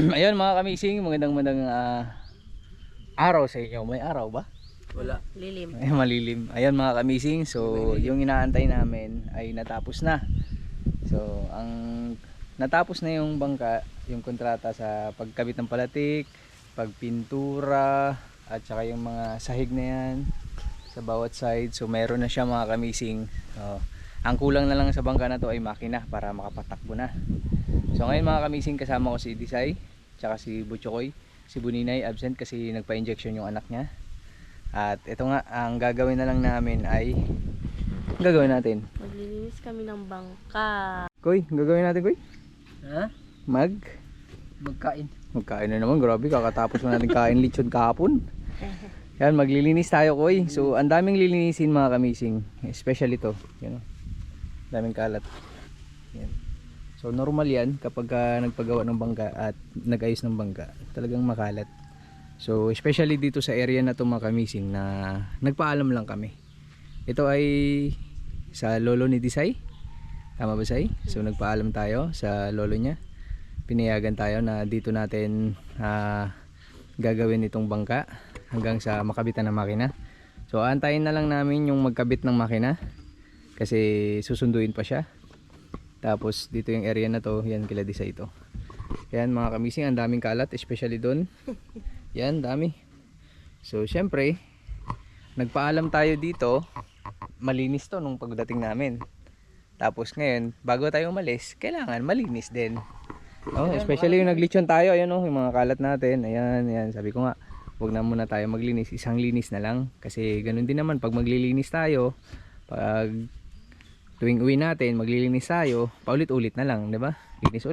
Ayun mga kamising, magandang araw sa inyo. May araw ba? Wala. Lilim. Ay, malilim. Ayun mga kamising, so yung inaantay namin ay natapos na. So ang natapos na yung bangka, yung kontrata sa pagkabit ng palatik, pagpintura, at saka yung mga sahig na yan sa bawat side. So meron na siya mga kamising. Ang kulang na lang sa bangka na to ay makina para makapatakbo na. So ngayon mga kamising, kasama ko si Disay tsaka si Butchokoy. Si Buninay absent kasi nagpa-injection yung anak niya. At ito nga, ang gagawin na lang namin ay gagawin natin. Maglilinis kami ng bangka. Koy, gagawin natin Koy? Ha? Magkain. Magkain na naman, grabe, kakatapos na natin kain lechon kahapon. Yan, maglilinis tayo Koy. So ang daming lilinisin mga kamising, especially to, yan, daming kalat. Yan. So normal yan kapag nagpagawa ng bangka at nag-ayos ng bangka, talagang makalat. So especially dito sa area na to mga kamising na nagpaalam lang kami. Ito ay sa lolo ni Disay. Tama ba Say? So nagpaalam tayo sa lolo niya. Pinayagan tayo na dito natin gagawin itong bangka hanggang sa makabitan ng makina. So antayin na lang namin yung magkabit ng makina kasi susunduin pa siya. Tapos dito yung area na to, yan kila Disay ito. Yan mga kamising, ang daming kalat, especially doon. Yan, dami. So syempre, nagpaalam tayo dito, malinis to nung pagdating namin. Tapos ngayon, bago tayo umalis, kailangan malinis din. Especially yung naglitsyon tayo, ayan yung mga kalat natin. Ayan, ayan, sabi ko nga, huwag na muna tayo maglinis, isang linis na lang. Kasi ganun din naman, pag maglilinis tayo, pag tuwing uwi natin, maglilinis tayo, paulit-ulit na lang, 'di ba? Linis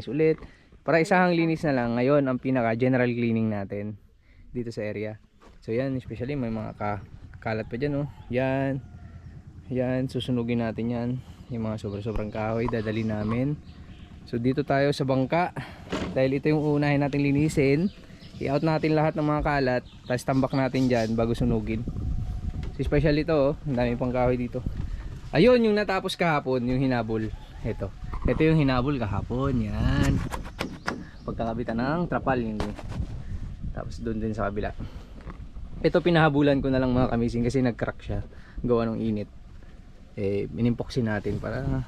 ulit. Para isang linis na lang. Ngayon, ang pinaka general cleaning natin dito sa area. So yan, especially may mga kalat pa diyan, oh. Yan. Yan, susunugin natin 'yan. Yung mga sobrang kahoy dadali namin. So dito tayo sa bangka. Dahil ito yung uunahin nating linisin. I-out natin lahat ng mga kalat, tapos tambak natin diyan bago sunugin. So especially ito, oh, ang dami pang kahoy dito. Ayun yung natapos kahapon, yung hinabol. Ito yung hinabol kahapon. Yan, pagkakabitan ng trapal yun. Tapos doon din sa kabila, ito pinahabulan ko na lang mga kamising kasi nag-crack siya gawa ng init. Inimpoksin natin para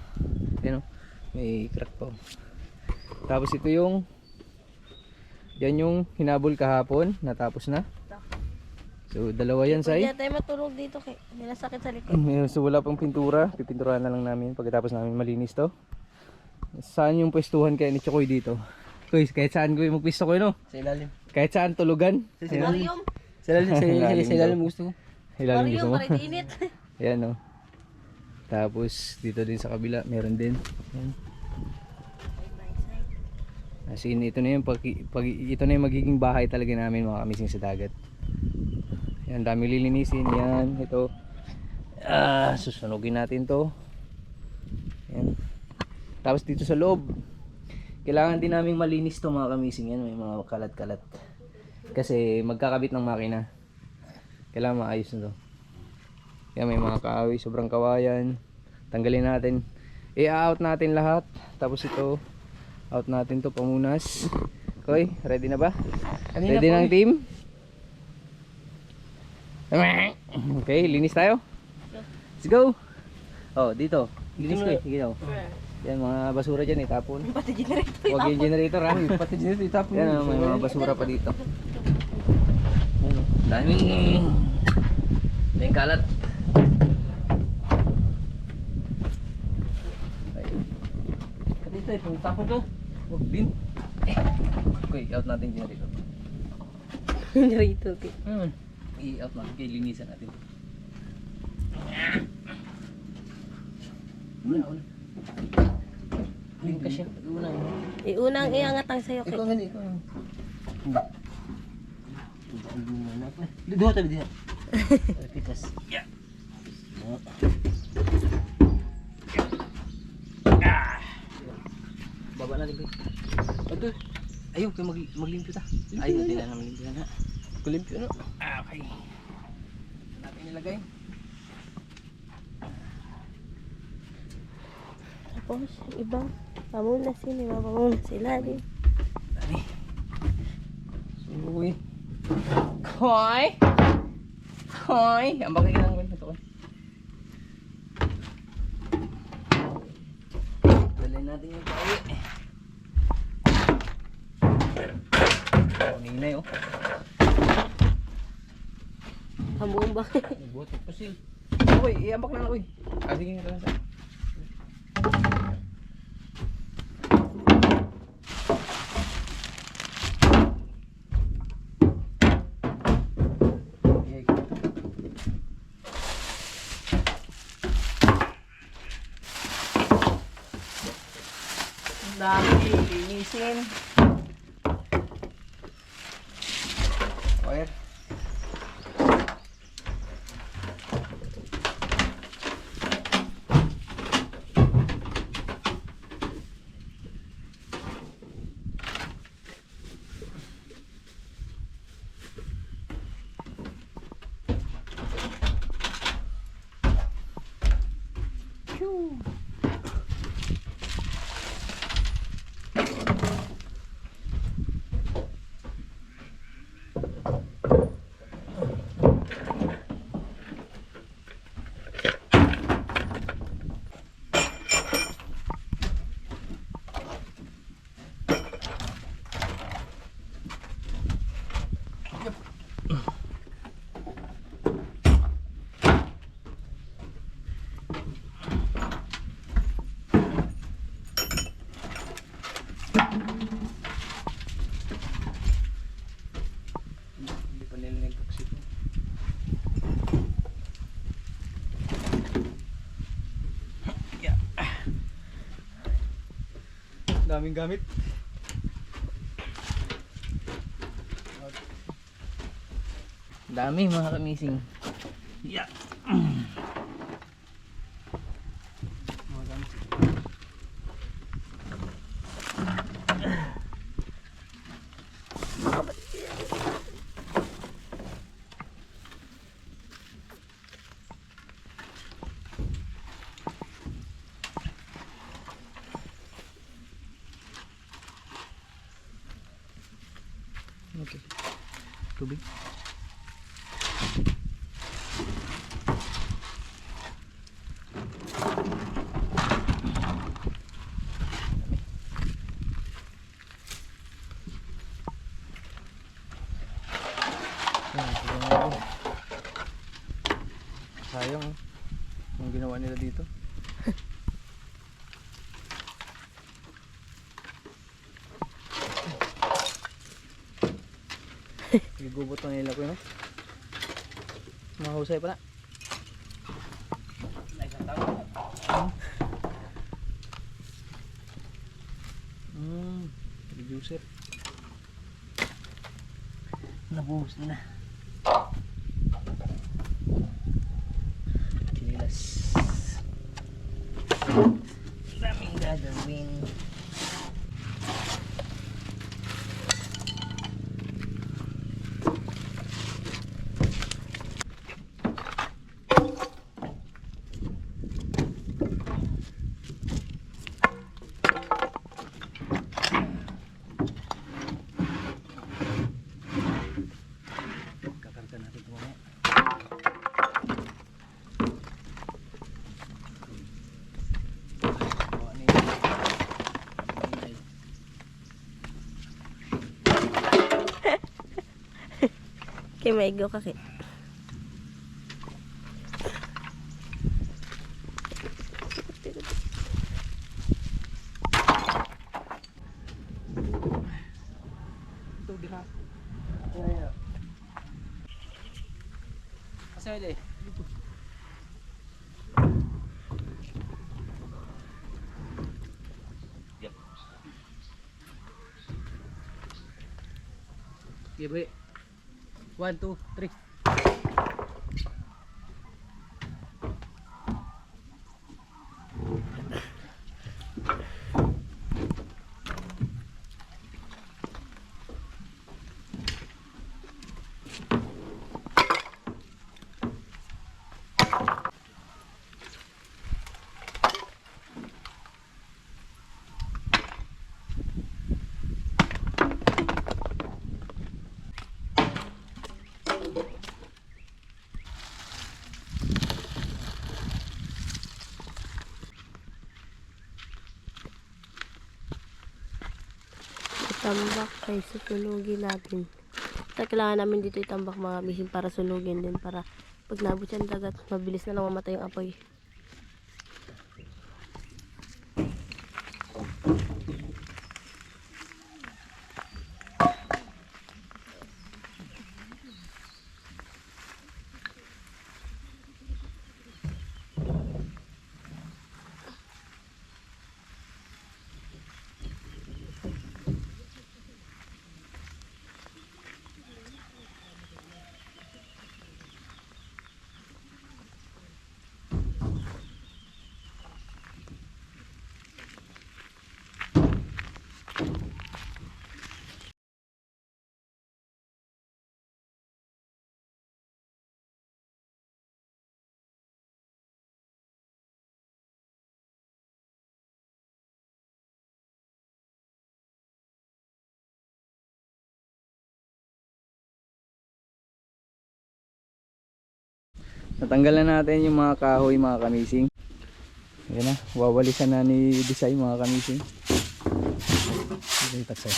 may crack pa. Tapos ito yung yan yung hinabol kahapon, natapos na. So dalawa yan Say. Hindi tayo matulog dito kay nilasakit sa likod. So wala pang pintura, pipinturahan na lang namin pagkatapos namin malinis to. Saan yung pwestuhan kaya ni Chokoy dito? Kuy, kahit saan ko magpwesto ko no? Sa ilalim. Kahit saan tulugan. Sa ilalim. Sa ilalim gusto ko. Ilalim gusto mo? Para init. Ayan no. Tapos dito din sa kabila meron din. Ayan. As in, ito na yung ito na yung magiging bahay talaga namin mga kamising sa dagat. Yan, dami lilinisin. Yan, ito. Susunugin natin to. Yan. Tapos dito sa loob, kailangan din namin malinis to mga kamising. Yan, may mga kalat-kalat. Kasi magkakabit ng makina. Kailangan maayos na to. Yan, may mga kahoy, sobrang kawayan. Tanggalin natin. I-out natin lahat. Tapos ito, out natin to pamunas. Koy, ready na ba? Ready ng team? Okay, linis tayo. Let's go. Oh, dito. Linis ko eh. Sige daw. Yan, mga basura dyan itapon. Pati generator. Huwag yung generator ha. Pati dito itapon. Yan, may mga basura pa dito. Yan, daming kalat. Dito eh, tapon to. Huwag din. Okay, out natin yung generator. Generator. I-out natin, kaya linisan natin. Una. Link ka siya. Unang iangat ang sayo kay. Ikaw nga ikaw. Dito tabi diha. Pitas. Yeah. Baba na rin. Ato. Ayaw kayo maglimpyo ta. Ayaw din na maglimpyo na. Kulimpyo no. Okay. Natin nilagay. Tapos ibang pamunas sila din. Dami. Hoy! Hoy! Ang bakit ka ng ito ko. Dalhin natin yung kawi. Kuninay oh. Hambuong ba? Buti pa sil. Uy, iambak na na uy. Sige nga talaga. Ang dami linisin. Wire. Hindi pa nila nag-toxic. Yeah. Daming gamit. Dami mga kamising. Yeah. Mga gamit. Okay. Tubig. Sayang oh. Yung ginawa nila dito. Igubot na nila ko yun. Mahusay pa na. Reducer. Nabuhos na. Kinilas. Daming gagawin. Kakarga natin ito mamaya. Bawa nila. Kay maigo ka kay. Ito, dira. Kasi deh. Yep. Okay, bro. 1, 2, 3. tambak ay susunugin natin. Kaya kailangan namin dito itambak mga kamising para sunugin din. Para pag nabot siya ng dagat, mabilis na lang mamatay yung apoy. Natanggal na natin yung mga kahoy mga kamising. Ayan na, wawalisan na ni Desai mga kamising. Ito taksay.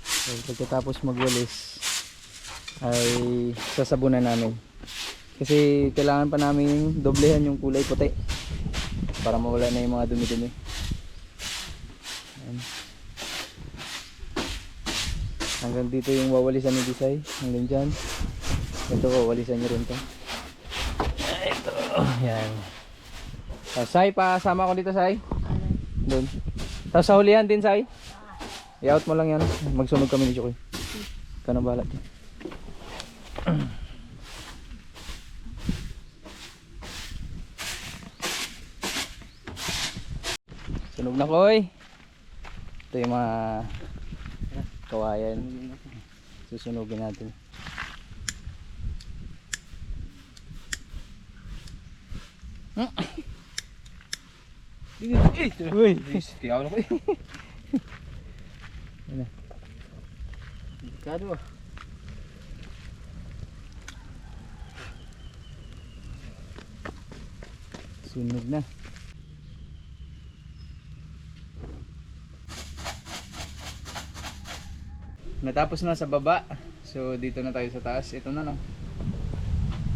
So, pagkatapos magwalis ay sasabunan namin. Kasi kailangan pa namin doblehan yung kulay puti para mawala na yung mga dumi-dumi. Ayan. Hanggang dito yung wawalisan ni Desai. Hanggang dyan. Ito, wawalisan nyo rin to. Ito. Yan. Sai, pasama ko dito, Sai. Doon. Tapos sa hulihan din, Sai. I-out mo lang yan. Magsunog kami ni Chokoy. Ikaw na bahala din. Sunog na, Koy. Ito yung mga kawayan. Susunugin natin. Uy, Kaya ako na ko eh. Ano? Kado ah. Sunog na. Natapos na sa baba. So dito na tayo sa taas. Ito na no.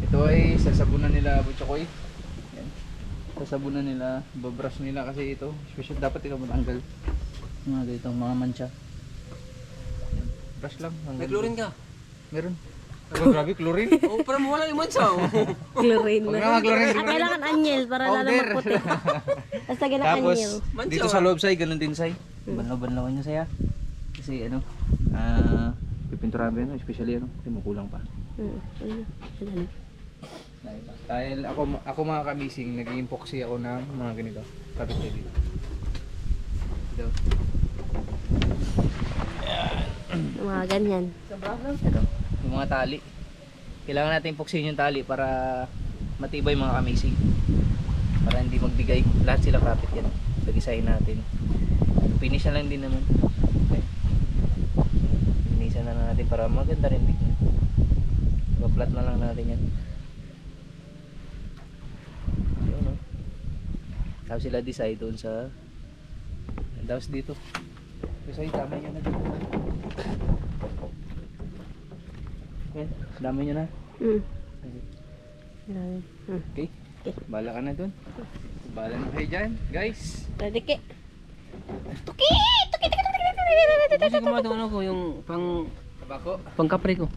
Ito ay sasabunan nila Butchokoy. Yan. Sasabunan nila, babrush nila kasi ito. Special dapat ito matanggal. Mga ganitong mga mancha. Yan. Brush lang. May chlorine ka? Meron. Oh, grabe, chlorine? Oo, para mawala yung mansa. Chlorine Huwag na. na mag-chlorine. Kailangan anyel para lalo Powder. magputi. Basta ganang Tapos anyel. Mancha, dito ah. sa loob say, ganun din say. Banlaw-banlawan niya saya. Kasi ano, pipinturahan ba yun, especially ano, kasi makulang pa. Ayun. Dahil ako mga kamising, nag-epoxy ako ng mga ganito. Kapit kayo dito. Ito. Mga ganyan. Ito. Yung mga tali. Kailangan natin epoxyin yung tali para matibay mga kamising. Para hindi magbigay. Lahat sila kapit yan. Pag-isahin natin. Finish na lang din naman. Okay. Finishan na natin para maganda rin din. Flat na lang natin yan. Yun, no? Tapos sila decide doon sa tapos dito. Kasi dami nyo na dito. Okay, dami nyo na. Okay. Bala ka na doon. Bala na kayo dyan, guys. Ready ke? Kasi gumagawa ko yung Tabako. kapre ko.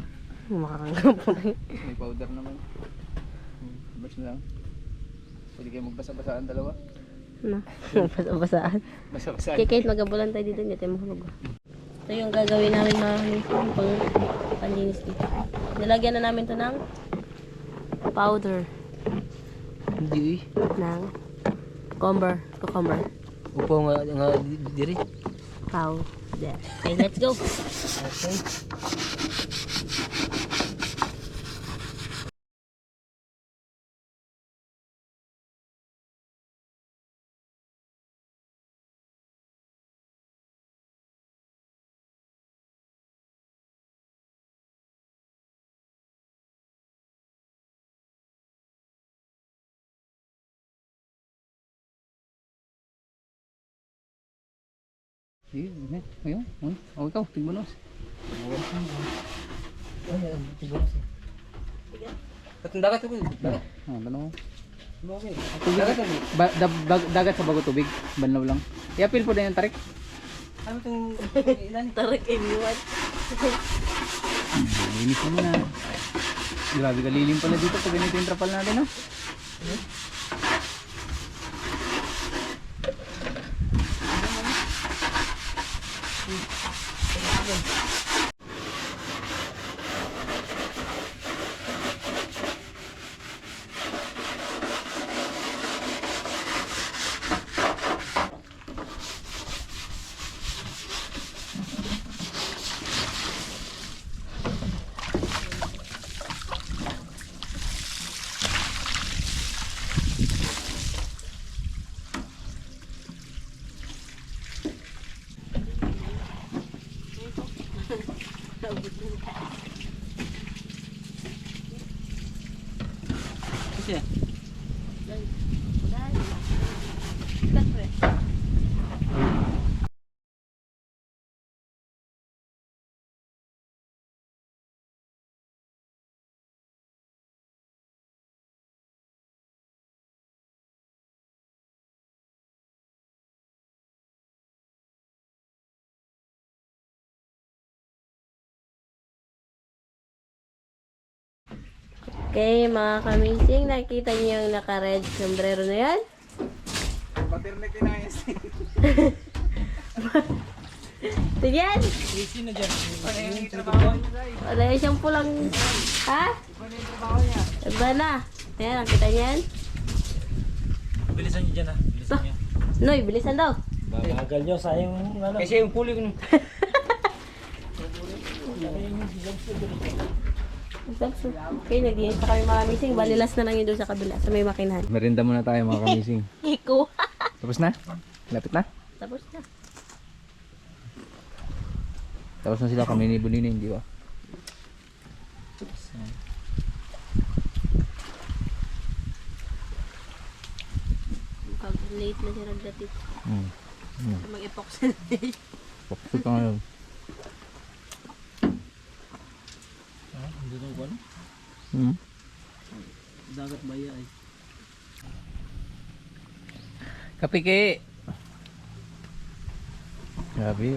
Makakanggap po na yun. May powder naman. Brush na lang. Pwede kayo magbasa-basaan dalawa. No, basa-basaan. Basa-basaan. Kaya kahit magabulan tayo dito, hindi tayo mahulog. Ito yung gagawin namin mga pang panlinis dito. Nilagyan na namin to ng powder Hindi ng cucumber. Upo nga diri. Powder. Okay, let's go. Okay. Ayun, ayun. Oh, ikaw, tigmanos. Ay, tiburas eh. Katong dagat ako. Dagat. Ah, tanong. Okay. Tubig, dagat sa bago tubig, banlaw lang. I-appeal po din yung tarik. Ano itong ilan? Tarik iniwan. Linis naman na. Grabe kalilim pala dito pag ganito yung trapal natin, no? Kasi Okay, mga kamising, nakita niyo yung naka-red sombrero na yan? Paternity na yes. Tigyan! easy na dyan. Ano yung trabaho niya, guys? Wala yung siyang pulang... Ha? Ano yung trabaho niya? Iba na. Ayan, nakita niyo yan? Bilisan nyo dyan ha. Bilisan nyo. Noy, bilisan daw. Bagal nyo, sayang ano. Kasi yung puli ko. Okay, nag-iis pa kami mga kamising. Balilas na lang yun doon sa kabila, sa may makinahan. Merinda muna tayo mga kamising. Iko. Tapos na? Lapit na? Tapos na. Tapos na sila kami ni Bonini, hindi ba? Pag late na siya nagdating. Mag-epoxy. Pakso ka ngayon. Hindi na ko ano? Dagat baya ay. Kapike! Grabe,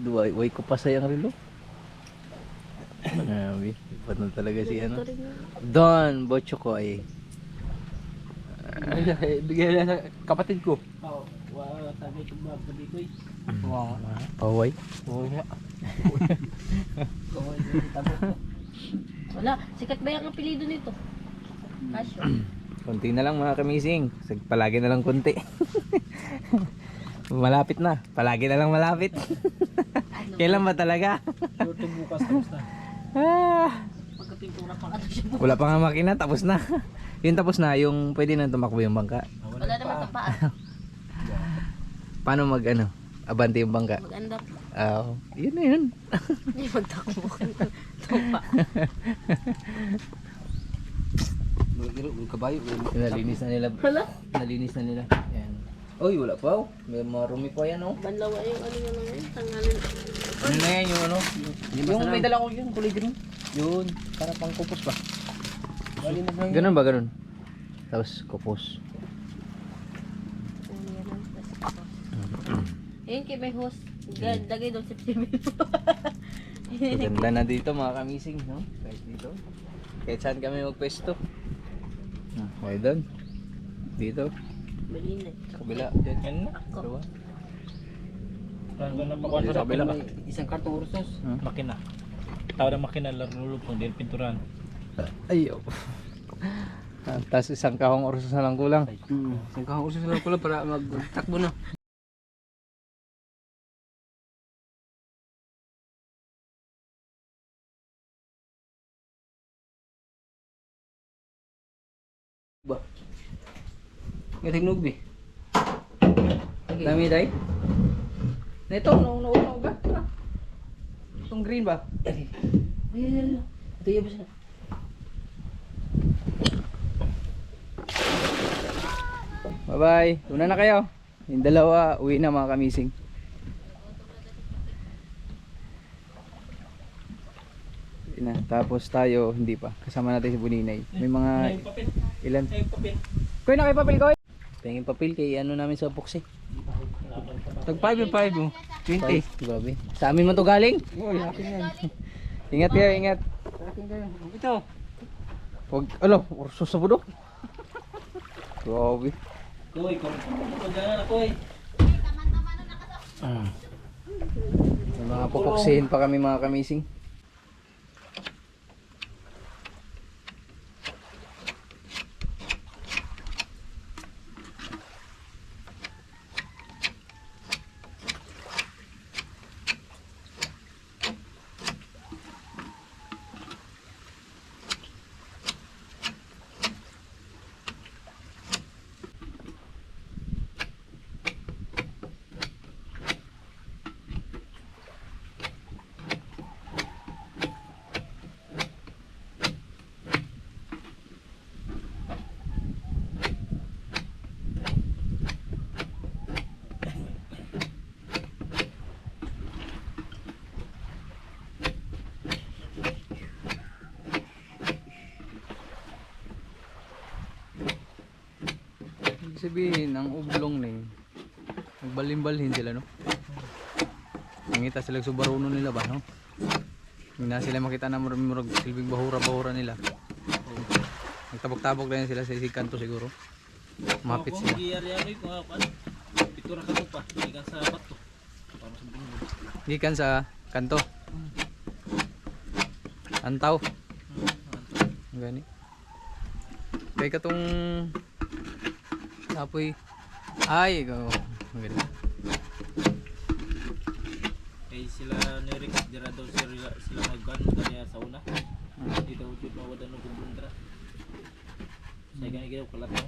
duway ko pa sayang rilo. Grabe, ipat na talaga si ano. Don Bochokoy. Bigyan na sa kapatid ko. Oo. Wow, sabi ko ba dito eh. Wow. Paway. Oo nga. Wala, sikat ba yung apelido nito? Kasyo. Konti na lang mga kamising. Palagi na lang konti. Malapit na. Palagi na lang malapit. Kailan ba talaga? Ito bukas tapos na. Pagkapintura pa ka siya. Wala pa nga makina, tapos na. Yung tapos na, yung pwede na tumakbo yung bangka. Wala naman ito paa. Paano mag ano? Abante yung bangka. Mag-andap. Yun na yun. Hindi magtakbo ka ng tupa. Kabayo. Nalinis na nila. Wala? Nalinis na nila. Yan. Oy, wala pa oh. May marumi pa yan oh. Banlawa yung ano yun lang yun. Tangalan. Ano na yan yung ano? Yung may dala ko yung kulay green. Yun. Para pang kupos ba? Ganun ba ganun? Tapos kupos. Ayun kay may host. Dagay doon sa TV. Maganda na dito mga kamising, no? Kahit dito. Kahit saan kami magpwesto. Okay doon. Dito. Malinay. Sa kabila. Diyan yan na. Dalawa. Sa kabila ka. Isang kartong ursos. Makina. Tawag ng makina, larulog kung din pinturan. Ayaw. Tapos isang kahong orsos na lang kulang. Isang kahong ursos lang pala para magtakbo na. Ba? Gating nugbi. Dami day? Na ito, nauna ba? Itong green ba? Ayan. Ito yung basta. Bye bye. Una na kayo. Yung dalawa, uwi na mga kamising. na. Tapos tayo, hindi pa. Kasama natin si Buninay. May mga ilan? Koy na kay papel, Koy! Pengin papel kay ano namin sa box eh. Tag 5 oh. 20. Grabe. Sa amin man to galing. Uy, akin yan. Ingat kayo, ingat. Ito. Huwag, alo, urso sa budok. Grabe. Koy, kung dyan na koy. May mga pupuksihin pa kami mga kamising. Ibig sabihin, ang ublong na yun. Nagbalin-balhin sila, no? Nangita sila subaruno nila ba, no? Hindi na sila makita na murag silbing bahura-bahura nila. Nagtabok-tabok na yun sila sa kanto siguro. Mapit sila. Giyari-yari ko ano. Pitura ka mo pa. Ikan sa bato. Para sa bungo. Gikan sa kanto. Antaw. Gani. Kaya katong apoy. Ay, ikaw. Maganda. Kaya sila nirik. Dira daw sila maggan. Kaya sa una. Dito ulit mawadan ng kumbundra. Saya gani gaya kalat mo.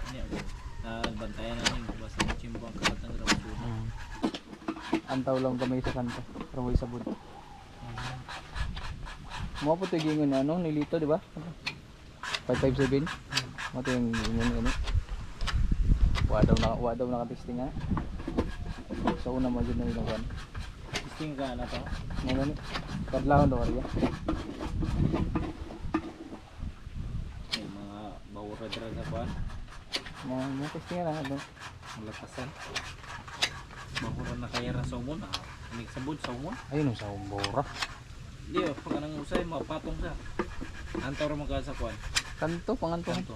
Ini ako. Bantayan namin. Basta mo chimbo ang kalat ng grabasyon. Antaw lang kami sa kanto. Pero may sabon. Mga po ito yung ano, nilito, di ba? 557. Mga ito yung ano. Wa daw nakatesting nga. Sa una mo dyan na ilang Testing ka na to. mga gani. Kadlahon daw ariya. May mga bawura-dra sa kuwan. Mga testing nga lang. Ano? Malatasan. Bawura na kaya ra sa umon. Hindi sabod sa umon. Ayun sa umbora. Hindi oh, pag anong usay, mapatong sa. Antaw ra mga sa kuwan. Kanto, panganto. Kanto.